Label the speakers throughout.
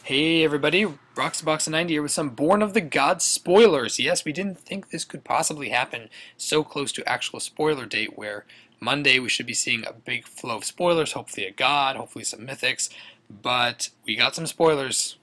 Speaker 1: Hey everybody, Roxabox90 here with some Born of the Gods spoilers. Yes, we didn't think this could possibly happen so close to actual spoiler date where Monday we should be seeing a big flow of spoilers, hopefully a god, hopefully some mythics, but we got some spoilers.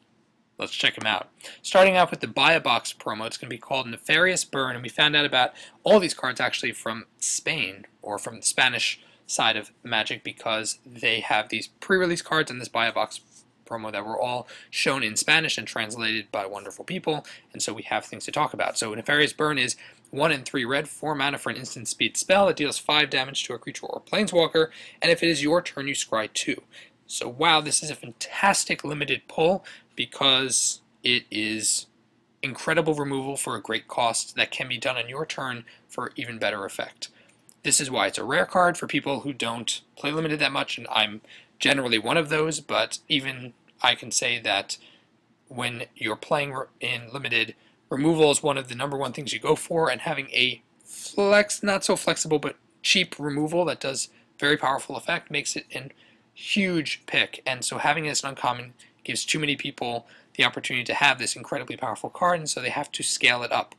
Speaker 1: Let's check them out. Starting out with the Buy a Box promo, it's going to be called Nefarious Burn, and we found out about all these cards actually from Spain, or from the Spanish side of Magic, because they have these pre-release cards in this Buy a Box promo that were all shown in Spanish and translated by wonderful people, and so we have things to talk about. So Nefarious Burn is 1 and 3 red, 4 mana for an instant speed spell that deals 5 damage to a creature or planeswalker, and if it is your turn, you scry 2. So wow, this is a fantastic limited pull because it is incredible removal for a great cost that can be done on your turn for even better effect. This is why it's a rare card for people who don't play limited that much, and I'm generally one of those, but even I can say that when you're playing in limited, removal is one of the #1 things you go for, and having a not so flexible, but cheap removal that does very powerful effect makes it a huge pick, and so having it as an uncommon gives too many people the opportunity to have this incredibly powerful card, and so they have to scale it up.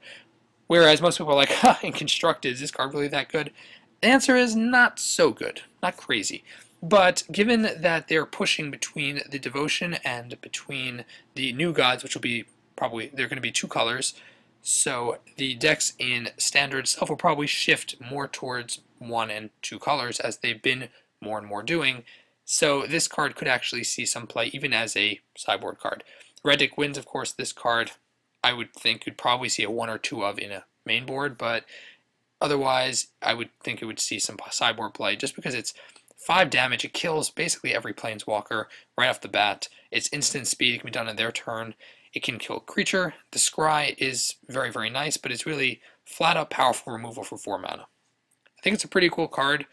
Speaker 1: Whereas most people are like, in Constructed, is this card really that good? The answer is not so good, not crazy. But given that they're pushing between the Devotion and between the New Gods, which will be probably, they're going to be 2 colors, so the decks in Standard itself will probably shift more towards 1 and 2 colors, as they've been more and more doing. So this card could actually see some play even as a sideboard card. Red Deck wins, of course. This card I would think you'd probably see a 1 or 2 of in a main board, but otherwise I would think it would see some sideboard play just because it's 5 damage. It kills basically every planeswalker right off the bat. It's instant speed. It can be done on their turn. It can kill a creature. The Scry is very, very nice, but it's really flat out powerful removal for 4 mana. I think it's a pretty cool card.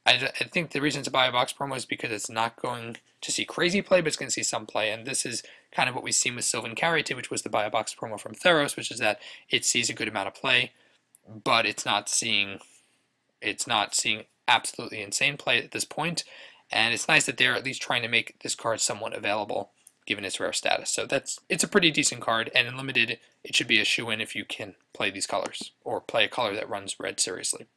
Speaker 1: I think the reason to buy a box promo is because it's not going to see crazy play, but it's going to see some play, and this is kind of what we've seen with Sylvan Caryatid, which was the buy a box promo from Theros, which is that it sees a good amount of play, but it's not seeing absolutely insane play at this point, and it's nice that they're at least trying to make this card somewhat available given its rare status. So it's a pretty decent card, and in limited it should be a shoe-in if you can play these colors or play a color that runs red seriously.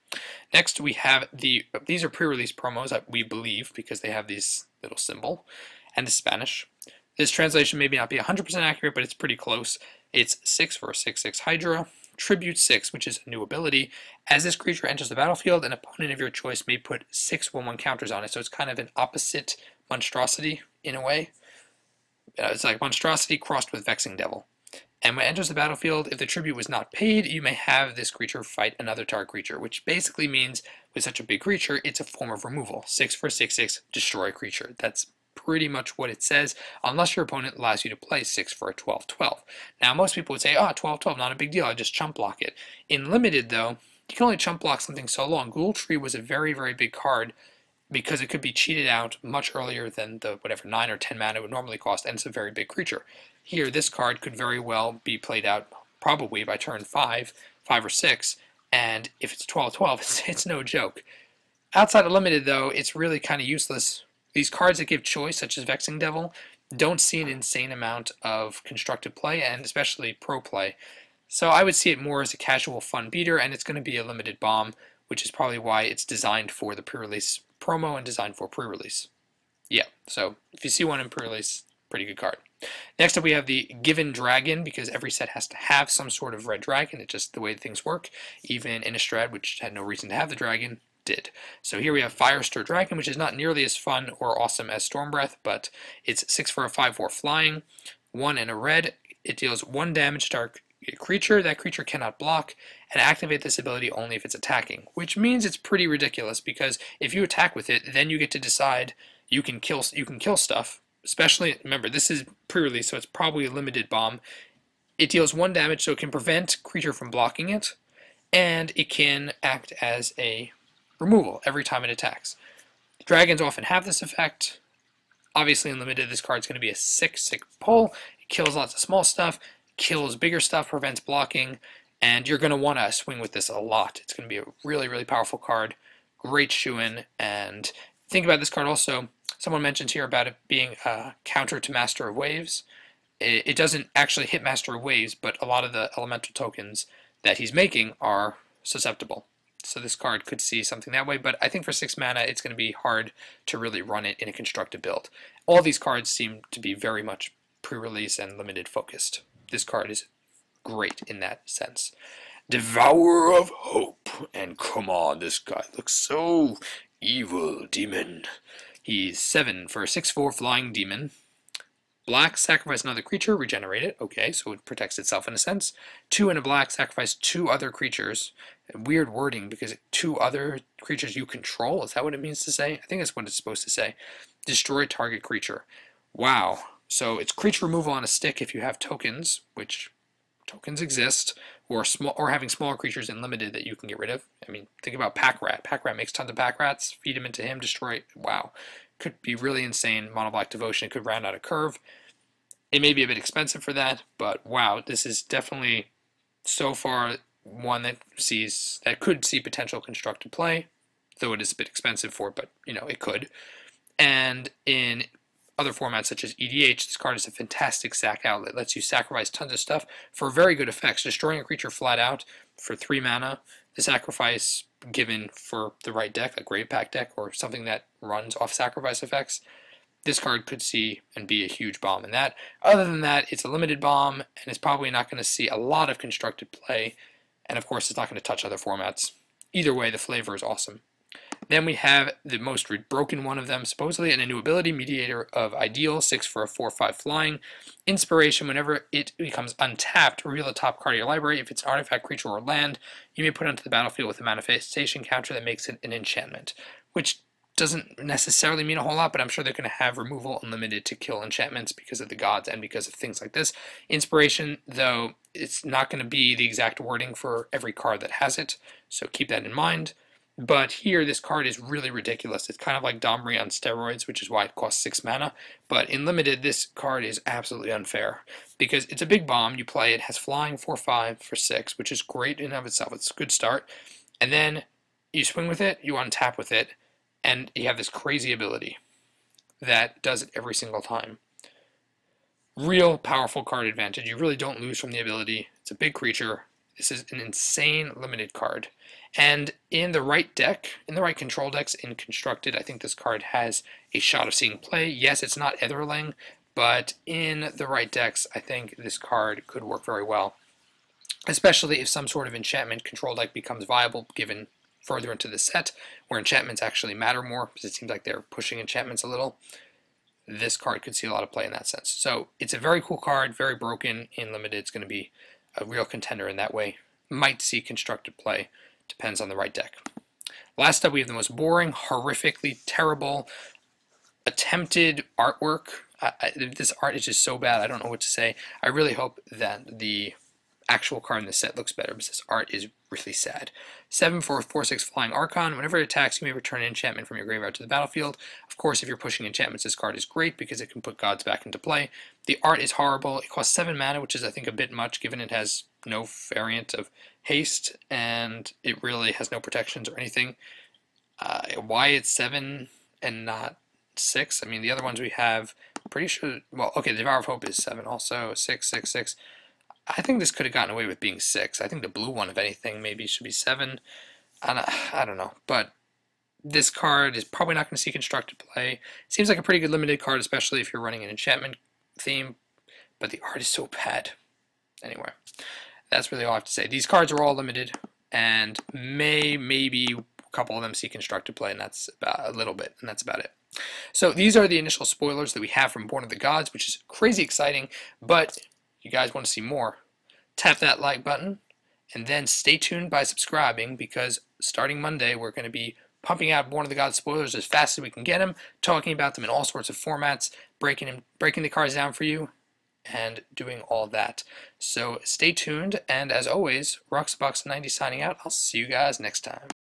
Speaker 1: Next we have these are pre-release promos, we believe, because they have this little symbol, and the Spanish. This translation may not be 100% accurate, but it's pretty close. It's 6 for a 6/6 Hydra, Tribute 6, which is a new ability. As this creature enters the battlefield, an opponent of your choice may put 6 1/1 counters on it, so it's kind of an opposite Monstrosity in a way. It's like Monstrosity crossed with Vexing Devil. And when it enters the battlefield, if the tribute was not paid, you may have this creature fight another target creature, which basically means with such a big creature, it's a form of removal. 6 for a 6/6, destroy a creature. That's pretty much what it says, unless your opponent allows you to play 6 for a 12/12. Now, most people would say, 12/12, not a big deal, I just chump block it. In limited, though, you can only chump block something so long. Ghoul Tree was a very, very big card because it could be cheated out much earlier than the whatever 9 or 10 mana it would normally cost, and it's a very big creature. Here, this card could very well be played out probably by turn 5 or 6, and if it's 12/12, it's no joke. Outside of limited, though, it's really kind of useless. These cards that give choice, such as Vexing Devil, don't see an insane amount of constructed play, and especially pro play. So I would see it more as a casual fun beater, and it's going to be a limited bomb, which is probably why it's designed for the pre-release promo and designed for pre-release. Yeah, so if you see one in pre-release, pretty good card. Next up we have the Given Dragon, because every set has to have some sort of red dragon. It's just the way things work. Even Innistrad, which had no reason to have the dragon, did. So here we have Firestir Dragon, which is not nearly as fun or awesome as Stormbreath, but it's 6 for a 5/4 flying, 1 and a red. It deals 1 damage to a creature. That creature cannot block, and activate this ability only if it's attacking, which means it's pretty ridiculous, because if you attack with it, then you get to decide you can kill stuff. Especially, remember, this is pre-release, so it's probably a limited bomb. It deals 1 damage, so it can prevent creature from blocking it, and it can act as a removal every time it attacks. Dragons often have this effect. Obviously, in limited, this card's going to be a 6/6 pull. It kills lots of small stuff, kills bigger stuff, prevents blocking, and you're going to want to swing with this a lot. It's going to be a really, really powerful card. Great shoe-in, and think about this card also. Someone mentions here about it being a counter to Master of Waves. It doesn't actually hit Master of Waves, but a lot of the elemental tokens that he's making are susceptible. So this card could see something that way, but I think for 6 mana it's going to be hard to really run it in a constructed build. All these cards seem to be very much pre-release and limited focused. This card is great in that sense. Devourer of Hope, and come on, this guy looks so evil, demon. He's 7 for a 6/4 flying demon. Black, sacrifice another creature, regenerate it. Okay, so it protects itself in a sense. 2 and a black, sacrifice 2 other creatures. Weird wording, because 2 other creatures you control, is that what it means to say? I think that's what it's supposed to say. Destroy target creature. Wow. So it's creature removal on a stick if you have tokens, which tokens exist, or having smaller creatures in limited that you can get rid of. I mean, think about Pack Rat. Pack Rat makes tons of Pack Rats. Feed them into him, destroy. Wow. Could be really insane. Mono Black Devotion. It could round out a curve. It may be a bit expensive for that, but wow, this is definitely so far one that could see potential constructed play, though it is a bit expensive for it, but you know, it could. And in other formats such as EDH, this card is a fantastic sack outlet. It lets you sacrifice tons of stuff for very good effects. Destroying a creature flat out for 3 mana, the sacrifice given for the right deck, a Grave Pack deck, or something that runs off sacrifice effects, this card could see and be a huge bomb in that. Other than that, it's a limited bomb, and it's probably not going to see a lot of constructed play, and of course it's not going to touch other formats. Either way, the flavor is awesome. Then we have the most broken one of them, supposedly, and a new ability, Mediator of Ideal, 6 for a 4/5 flying. Inspiration, whenever it becomes untapped, reveal the top card of your library. If it's an artifact, creature, or land, you may put it onto the battlefield with a manifestation counter that makes it an enchantment, which doesn't necessarily mean a whole lot, but I'm sure they're going to have removal unlimited to kill enchantments because of the gods and because of things like this. Inspiration, though, it's not going to be the exact wording for every card that has it, so keep that in mind. But here, this card is really ridiculous. It's kind of like Domri on steroids, which is why it costs 6 mana. But in limited, this card is absolutely unfair because it's a big bomb. You play it, has flying 4/5 for 6, which is great in and of itself. It's a good start. And then you swing with it, you untap with it, and you have this crazy ability that does it every single time. Real powerful card advantage. You really don't lose from the ability. It's a big creature. This is an insane limited card. And in the right deck, in the right control decks in Constructed, I think this card has a shot of seeing play. Yes, it's not Etherling, but in the right decks, I think this card could work very well. Especially if some sort of enchantment control deck becomes viable, given further into the set, where enchantments actually matter more, because it seems like they're pushing enchantments a little. This card could see a lot of play in that sense. So it's a very cool card, very broken. In limited, it's going to be a real contender in that way. Might see constructed play. Depends on the right deck. Last up, we have the most boring, horrifically terrible, attempted artwork. This art is just so bad, I don't know what to say. I really hope that the actual card in the set looks better, because this art is really sad. 7 for a 4/6 flying Archon. Whenever it attacks, you may return an enchantment from your graveyard to the battlefield. Of course, if you're pushing enchantments, this card is great because it can put gods back into play. The art is horrible. It costs 7 mana, which is, I think, a bit much, given it has no variant of haste, and it really has no protections or anything. Why it's 7 and not 6? I mean, the other ones we have, pretty sure, well, okay, the Devour of Hope is 7 also, 6, 6, 6. I think this could have gotten away with being 6. I think the blue one, if anything, maybe should be 7. I don't know, but this card is probably not going to see constructed play. Seems like a pretty good limited card, especially if you're running an enchantment theme, but the art is so bad. Anyway, that's really all I have to say. These cards are all limited, and maybe a couple of them see constructed play, and that's about a little bit, and that's about it. So these are the initial spoilers that we have from Born of the Gods, which is crazy exciting, but you guys want to see more, tap that like button, and then stay tuned by subscribing, because starting Monday, we're going to be pumping out Born of the Gods spoilers as fast as we can get them, talking about them in all sorts of formats, breaking the cards down for you, and doing all that. So stay tuned, and as always, Roxabox90 signing out. I'll see you guys next time.